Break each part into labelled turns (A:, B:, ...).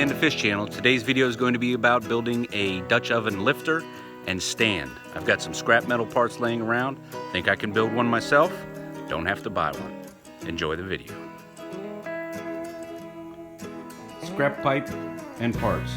A: Man to Fish channel. Today's video is going to be about building a Dutch oven lifter and stand. I've got some scrap metal parts laying around. Think I can build one myself? Don't have to buy one. Enjoy the video. Scrap pipe and parts.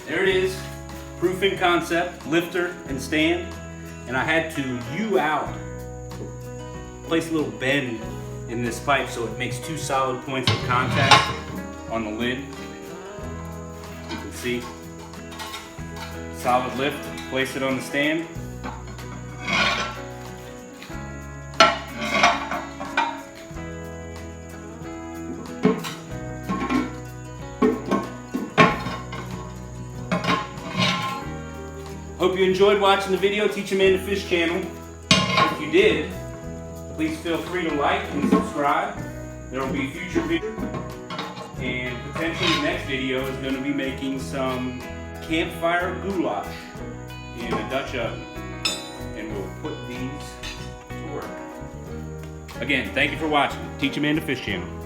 A: There it is, proofing concept, lifter and stand, and I had to U out, place a little bend in this pipe so it makes two solid points of contact on the lid. You can see, solid lift, place it on the stand. Hope you enjoyed watching the video, Teach a Man to Fish channel. If you did, please feel free to like and subscribe. There will be future videos, and potentially the next video is going to be making some campfire goulash in a Dutch oven, and we'll put these to work. Again, thank you for watching, Teach a Man to Fish channel.